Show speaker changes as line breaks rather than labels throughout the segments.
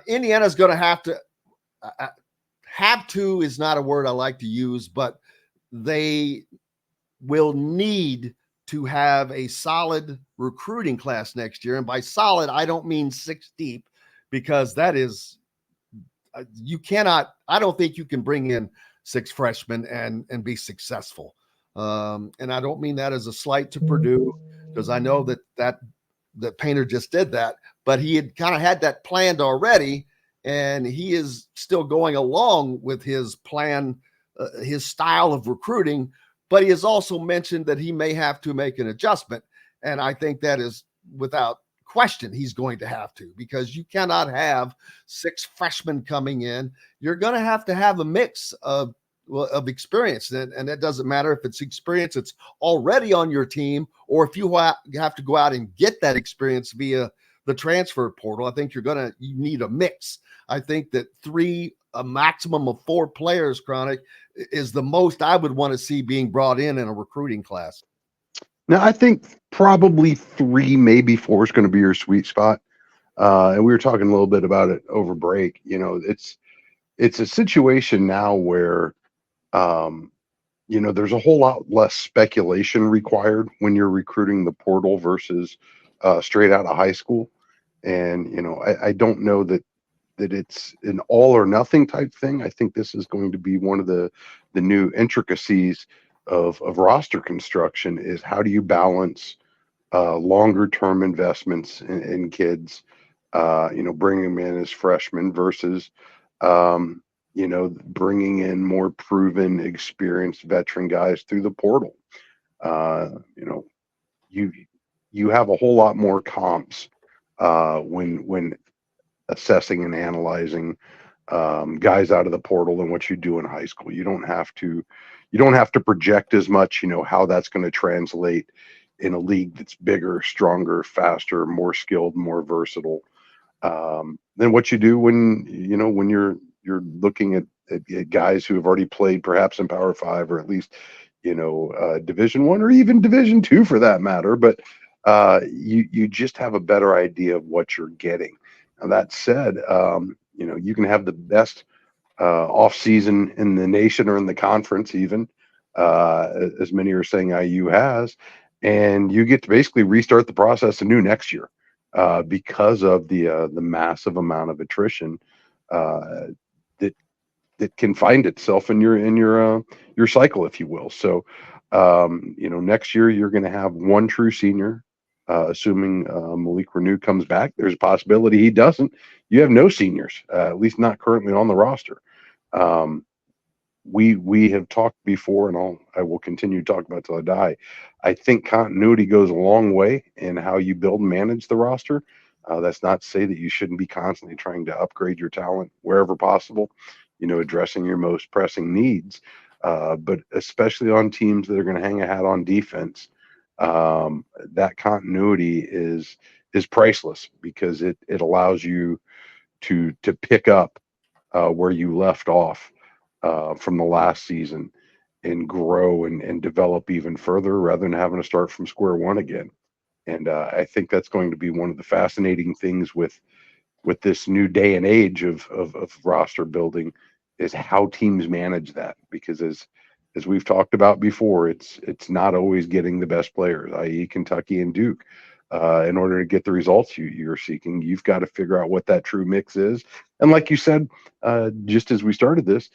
Indiana's going to have to is not a word I like to use, but they will need to have a solid recruiting class next year. And by solid, I don't mean six deep, because that is, you cannot, I don't think you can bring in six freshmen and be successful. And I don't mean that as a slight to Purdue, because I know that Painter just did that, but he had kind of had that planned already, and he is still going along with his plan, his style of recruiting. But he has also mentioned that he may have to make an adjustment, and I think that is without question he's going to have to, because you cannot have six freshmen coming in. You're going to have a mix of experience, and it doesn't matter if it's experience that's already on your team, or if you have to go out and get that experience via the transfer portal. I think you need a mix. I think that a maximum of four players, Chronic, is the most I would want to see being brought in a recruiting class.
Now, I think probably three, maybe four is going to be your sweet spot. And we were talking a little bit about it over break. It's a situation now where, there's a whole lot less speculation required when you're recruiting the portal versus straight out of high school. And, I don't know that it's an all or nothing type thing. I think this is going to be one of the new intricacies of roster construction, is how do you balance longer term investments in kids, bringing them in as freshmen versus, bringing in more proven, experienced veteran guys through the portal. Uh, you know, you have a whole lot more comps when assessing and analyzing guys out of the portal than what you do in high school. You don't have to project as much, how that's going to translate in a league that's bigger, stronger, faster, more skilled, more versatile, than what you do when you're looking at guys who have already played perhaps in Power Five, or at least Division One, or even Division Two for that matter. But you just have a better idea of what you're getting. Now, that said, you can have the best off season in the nation or in the conference, even as many are saying IU has, and you get to basically restart the process anew next year because of the massive amount of attrition uh, that can find itself in your cycle, if you will. So, next year you're going to have one true senior. Assuming Malik Renew comes back, there's a possibility he doesn't. You have no seniors, at least not currently on the roster. Um, we have talked before, and I will continue to talk about till I die. I think continuity goes a long way in how you build and manage the roster. That's not to say that you shouldn't be constantly trying to upgrade your talent wherever possible, addressing your most pressing needs. But especially on teams that are going to hang a hat on defense, that continuity is priceless, because it allows you to pick up where you left off from the last season, and grow and develop even further, rather than having to start from square one again. And I think that's going to be one of the fascinating things with this new day and age of roster building, is how teams manage that. Because as we've talked about before, it's not always getting the best players, i.e. Kentucky and Duke. In order to get the results you're seeking, you've got to figure out what that true mix is. And like you said, just as we started this,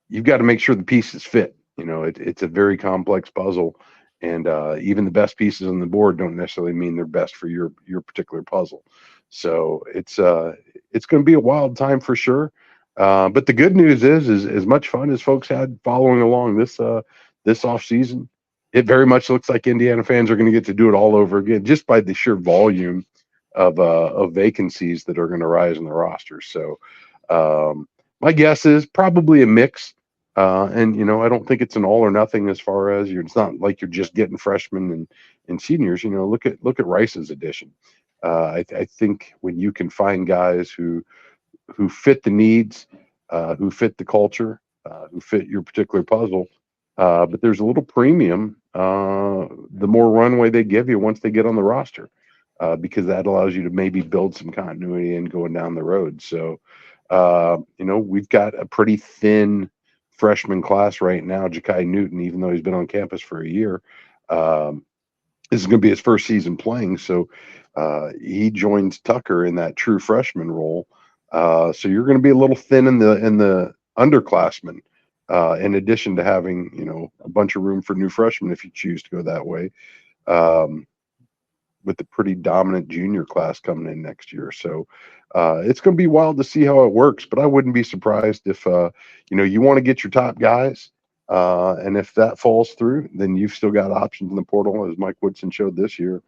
you've got to make sure the pieces fit. It's a very complex puzzle, and even the best pieces on the board don't necessarily mean they're best for your particular puzzle. So it's going to be a wild time for sure. But the good news is as much fun as folks had following along this off season, it very much looks like Indiana fans are going to get to do it all over again, just by the sheer volume of vacancies that are going to rise in the roster. So my guess is probably a mix. And I don't think it's an all or nothing, as far as it's not like you're just getting freshmen and seniors. Look at Rice's addition. I think when you can find guys who fit the needs, who fit the culture, who fit your particular puzzle, but there's a little premium, the more runway they give you once they get on the roster. because that allows you to maybe build some continuity and going down the road. So, we've got a pretty thin freshman class right now. Ja'Kai Newton, even though he's been on campus for a year, um, this is going to be his first season playing. So he joins Tucker in that true freshman role. So you're going to be a little thin in the underclassmen. In addition to having a bunch of room for new freshmen if you choose to go that way, um, with the pretty dominant junior class coming in next year. So it's going to be wild to see how it works. But I wouldn't be surprised if you want to get your top guys, and if that falls through, then you've still got options in the portal, as Mike Woodson showed this year.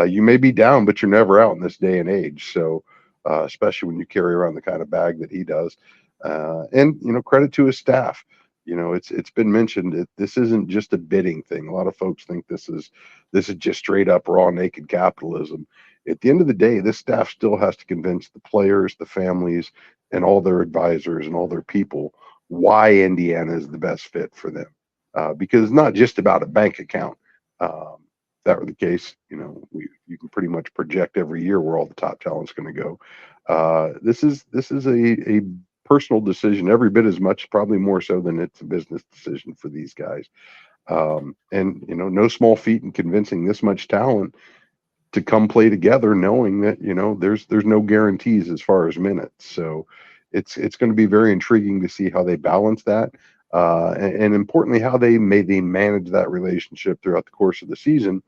You may be down, but you're never out in this day and age. So especially when you carry around the kind of bag that he does, and credit to his staff. It's been mentioned that this isn't just a bidding thing. A lot of folks think this is just straight up raw naked capitalism. At the end of the day, this staff still has to convince the players, the families, and all their advisors and all their people why Indiana is the best fit for them. Because it's not just about a bank account. If that were the case, you can pretty much project every year where all the top talent's going to go. This is a personal decision every bit as much, probably more so than it's a business decision for these guys. And no small feat in convincing this much talent to come play together, knowing that there's no guarantees as far as minutes. So it's going to be very intriguing to see how they balance that, and importantly how they manage that relationship throughout the course of the season.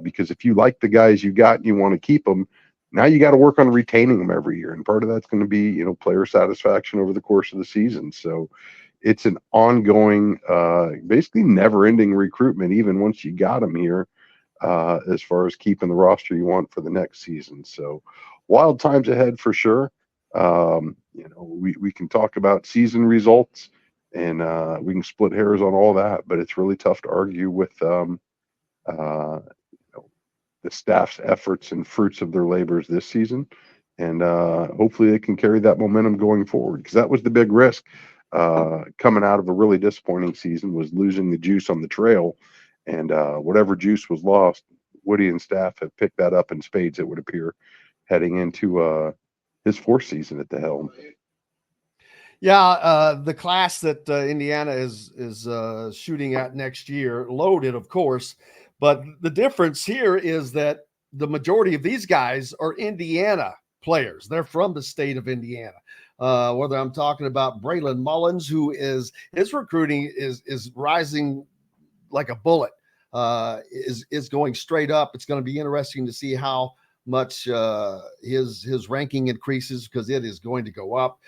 Because if you like the guys you got and you want to keep them, now you got to work on retaining them every year, and part of that's going to be player satisfaction over the course of the season. So it's an ongoing, basically never-ending recruitment, even once you got them here, as far as keeping the roster you want for the next season. So wild times ahead for sure. We can talk about season results, and we can split hairs on all that, but it's really tough to argue with uh, the staff's efforts and fruits of their labors this season. And hopefully they can carry that momentum going forward, because that was the big risk coming out of a really disappointing season, was losing the juice on the trail. And whatever juice was lost, Woody and staff have picked that up in spades, it would appear, heading into his fourth season at the helm.
Yeah, the class that Indiana is shooting at next year, loaded, of course. But the difference here is that the majority of these guys are Indiana players. They're from the state of Indiana. Whether I'm talking about Braylon Mullins, who is his recruiting is rising like a bullet, is going straight up. It's going to be interesting to see how much his ranking increases, because it is going to go up.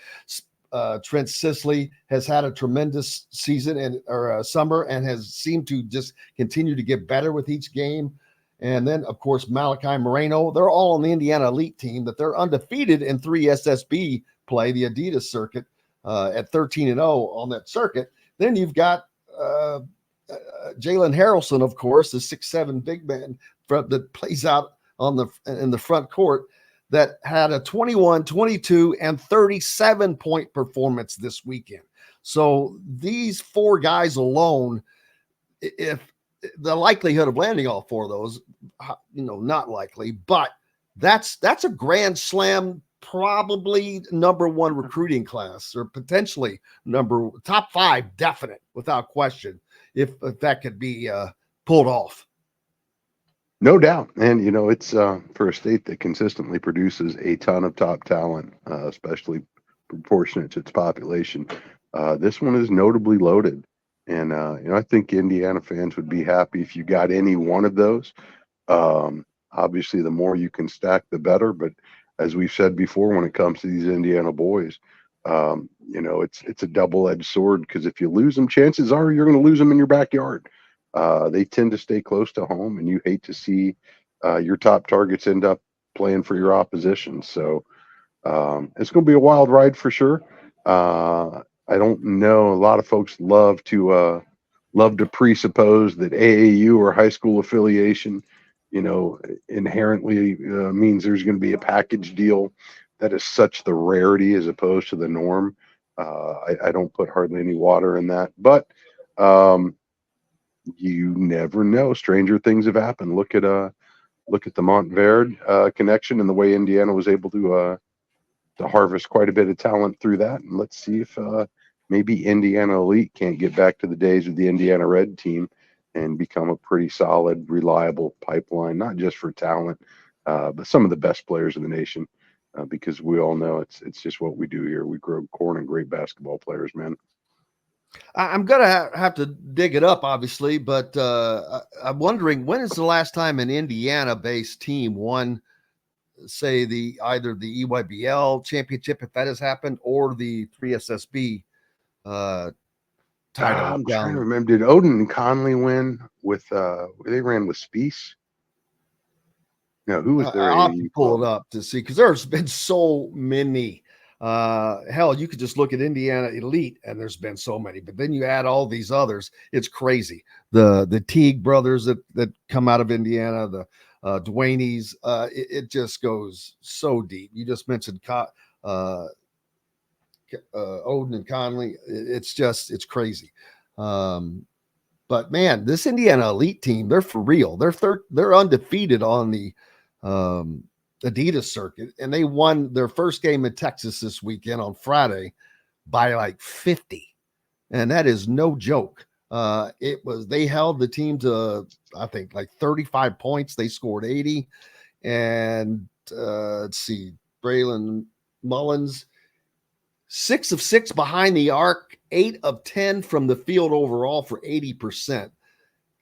Trent Sisley has had a tremendous season or summer, and has seemed to just continue to get better with each game. And then, of course, Malachi Moreno. They're all on the Indiana Elite team, that they're undefeated in 3 SSB play, the Adidas circuit, at 13-0 on that circuit. Then you've got Jalen Harrelson, of course, the 6'7" big man that plays out in the front court, that had a 21, 22, and 37-point performance this weekend. So these four guys alone, if the likelihood of landing all four of those, not likely, but that's a grand slam, probably number one recruiting class, or potentially top 5, definite, without question, if that could be pulled off.
No doubt. And, it's for a state that consistently produces a ton of top talent, especially proportionate to its population. This one is notably loaded. And, I think Indiana fans would be happy if you got any one of those. Obviously, the more you can stack, the better. But as we've said before, when it comes to these Indiana boys, it's a double-edged sword, because if you lose them, chances are you're going to lose them in your backyard. They tend to stay close to home, and you hate to see your top targets end up playing for your opposition. So it's going to be a wild ride for sure. I don't know. A lot of folks love to presuppose that AAU or high school affiliation, inherently means there's going to be a package deal. That is such the rarity as opposed to the norm. I don't put hardly any water in that, but you never know. Stranger things have happened. Look at look at the Montverde connection and the way Indiana was able to harvest quite a bit of talent through that. And let's see if maybe Indiana Elite can't get back to the days of the Indiana Red team and become a pretty solid, reliable pipeline, not just for talent, but some of the best players in the nation. Because we all know it's just what we do here. We grow corn and great basketball players, man.
I'm going to have to dig it up, obviously, but I'm wondering, when is the last time an Indiana-based team won, say, either the EYBL championship, if that has happened, or the 3SSB title
I'm trying to
down?
remember. Did Odin and Conley win with? They ran with Spieth. No, who was their
I'll have to
AAU
pull
club?
it up to see, because there's been so many. Hell, you could just look at Indiana Elite, and there's been so many. But then you add all these others, it's crazy. The Teague brothers that come out of Indiana, the Dwayne's, it just goes so deep. You just mentioned Odin and Conley. It's crazy. But man, this Indiana Elite team, they're for real. They're undefeated on the Adidas circuit, and they won their first game in Texas this weekend on Friday by like 50, and that is no joke. They held the team to, I think, like 35 points. They scored 80, and let's see, Braylon Mullins, 6 of 6 behind the arc, 8 of 10 from the field overall for 80%.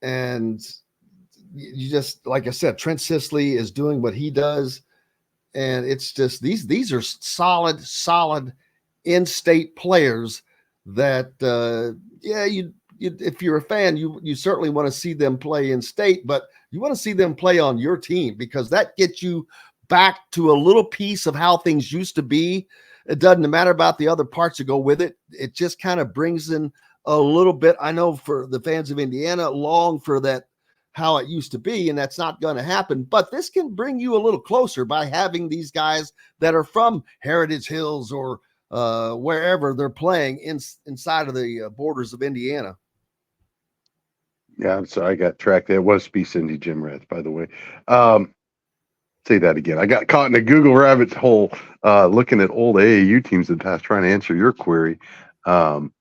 And you just, like I said, Trent Sisley is doing what he does. And it's just, these are solid in-state players that, you if you're a fan, you certainly want to see them play in state, but you want to see them play on your team, because that gets you back to a little piece of how things used to be. It doesn't matter about the other parts that go with it. It just kind of brings in a little bit. I know for the fans of Indiana, long for that, how it used to be, and that's not going to happen. But this can bring you a little closer by having these guys that are from Heritage Hills or wherever they're playing inside of the borders of Indiana.
Yeah, so I got tracked. It was Spieth Cindy Jim Reds, by the way. Say that again. I got caught in a Google rabbit hole looking at old AAU teams in the past, trying to answer your query.
No,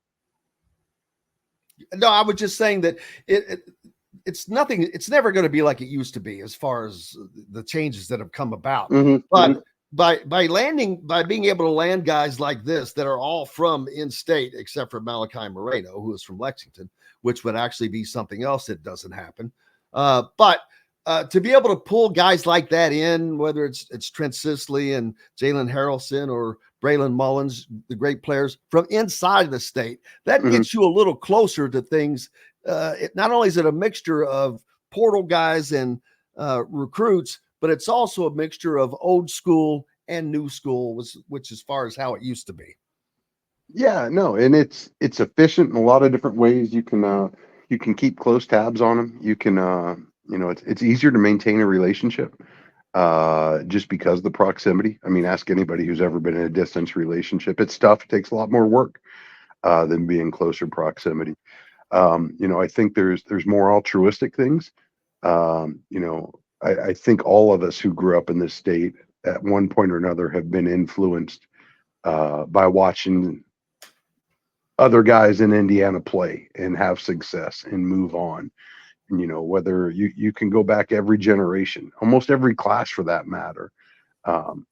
I was just saying that it's nothing. It's never going to be like it used to be as far as the changes that have come about. But by being able to land guys like this that are all from in-state, except for Malachi Moreno, who is from Lexington, which would actually be something else that doesn't happen. But to be able to pull guys like that in, whether it's Trent Sisley and Jalen Harrelson or Braylon Mullins, the great players from inside the state, that gets you a little closer to things. Not only is it a mixture of portal guys and recruits, but it's also a mixture of old school and new school, which as far as how it used to be.
Yeah, no, and it's efficient in a lot of different ways. You can keep close tabs on them. You can it's easier to maintain a relationship just because of the proximity. I mean, ask anybody who's ever been in a distance relationship. It's tough. It takes a lot more work than being closer proximity. I think there's more altruistic things. I think all of us who grew up in this state at one point or another have been influenced by watching other guys in Indiana play and have success and move on. And, whether you can go back every generation, almost every class for that matter.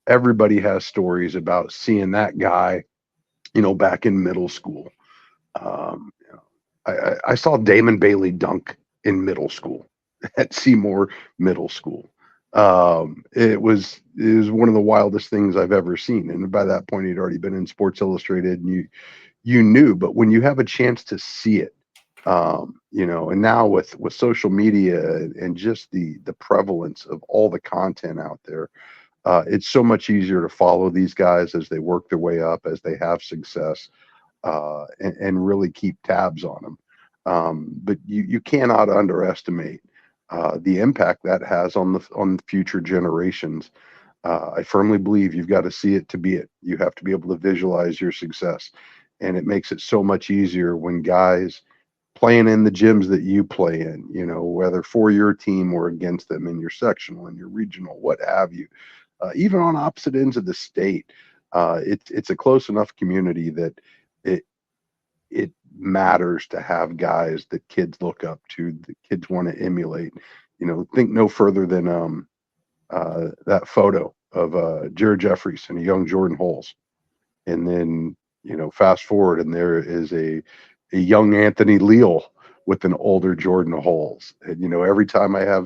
Everybody has stories about seeing that guy, back in middle school. Um, I saw Damon Bailey dunk in middle school at Seymour Middle School. It was one of the wildest things I've ever seen. And by that point, he'd already been in Sports Illustrated, and you knew. But when you have a chance to see it, and now with social media and just the prevalence of all the content out there, it's so much easier to follow these guys as they work their way up, as they have success, and really keep tabs on them. But you cannot underestimate the impact that has on future generations. I firmly believe you've got to see it to be it. You have to be able to visualize your success, and it makes it so much easier when guys playing in the gyms that you play in, whether for your team or against them in your sectional and your regional, what have you, even on opposite ends of the state. It's a close enough community that it it matters to have guys that kids look up to, that kids want to emulate. Think no further than that photo of Jared Jeffries and a young Jordan Holes, and then fast forward and there is a young Anthony Leal with an older Jordan Holes. And every time I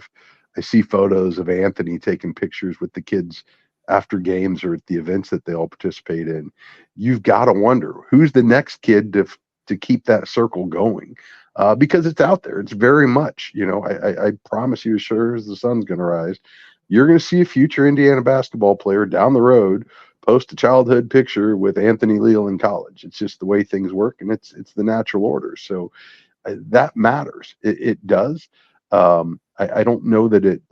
see photos of Anthony taking pictures with the kids after games or at the events that they all participate in, you've got to wonder who's the next kid to keep that circle going, because it's out there. It's very much, I promise you, as sure as the sun's going to rise, you're going to see a future Indiana basketball player down the road post a childhood picture with Anthony Leal in college. It's just the way things work, and it's the natural order. So that matters. It does. I don't know that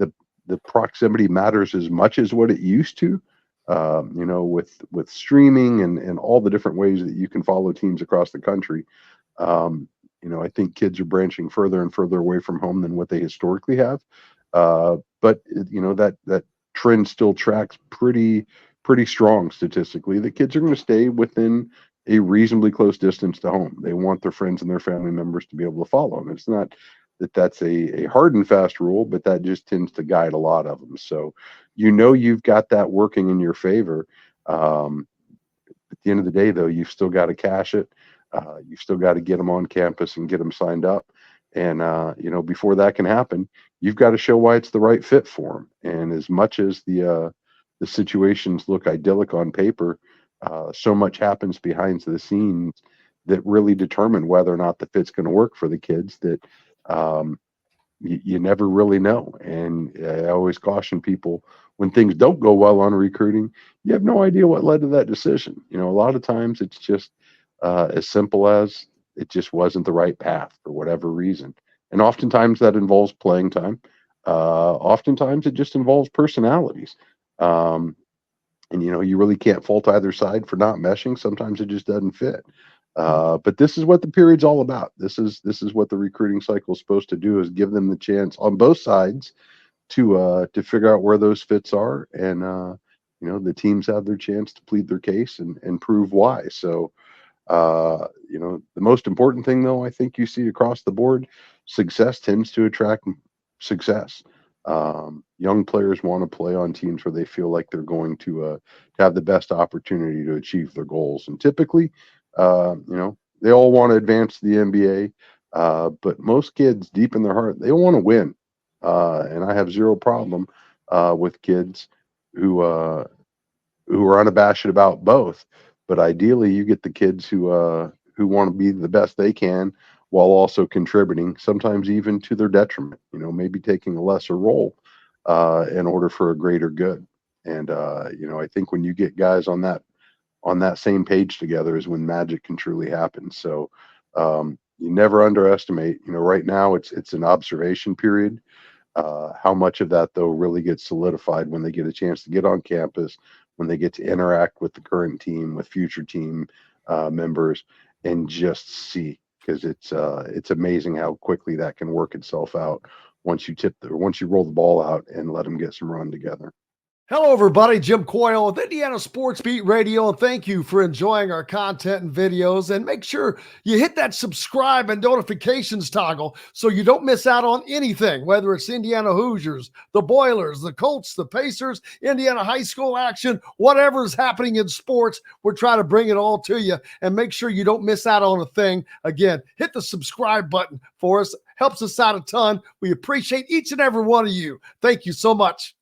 the proximity matters as much as what it used to. With streaming and all the different ways that you can follow teams across the country. I think kids are branching further and further away from home than what they historically have. But that trend still tracks pretty strong statistically. The kids are going to stay within a reasonably close distance to home. They want their friends and their family members to be able to follow them. It's not that that's a hard and fast rule, but that just tends to guide a lot of them. So you've got that working in your favor. At the end of the day, though, you've still got to cash it. You've still got to get them on campus and get them signed up. And before that can happen, you've got to show why it's the right fit for them. And as much as the situations look idyllic on paper, so much happens behind the scenes that really determine whether or not the fit's going to work for the kids, that you never really know. And I always caution people, when things don't go well on recruiting, you have no idea what led to that decision. A lot of times it's just as simple as it just wasn't the right path for whatever reason. And oftentimes that involves playing time. Oftentimes it just involves personalities. And you really can't fault either side for not meshing. Sometimes it just doesn't fit. But this is what the period's all about. This is what the recruiting cycle is supposed to do, is give them the chance on both sides to figure out where those fits are, and the teams have their chance to plead their case and prove why. So the most important thing, though, I think you see across the board, success tends to attract success. Young players want to play on teams where they feel like they're going to have the best opportunity to achieve their goals. And typically, they all want to advance to the NBA, but most kids, deep in their heart, they want to win. And I have zero problem with kids who are unabashed about both. But ideally, you get the kids who want to be the best they can while also contributing, sometimes even to their detriment. Maybe taking a lesser role in order for a greater good. And I think when you get guys on that same page together is when magic can truly happen. So you never underestimate. Right now it's an observation period. How much of that, though, really gets solidified when they get a chance to get on campus, when they get to interact with the current team, with future team members, and just see, because it's amazing how quickly that can work itself out once you roll the ball out and let them get some run together.
Hello, everybody. Jim Coyle with Indiana Sports Beat Radio, and thank you for enjoying our content and videos. And make sure you hit that subscribe and notifications toggle so you don't miss out on anything, whether it's Indiana Hoosiers, the Boilers, the Colts, the Pacers, Indiana high school action, whatever's happening in sports. We're trying to bring it all to you, and make sure you don't miss out on a thing. Again, hit the subscribe button for us. Helps us out a ton. We appreciate each and every one of you. Thank you so much.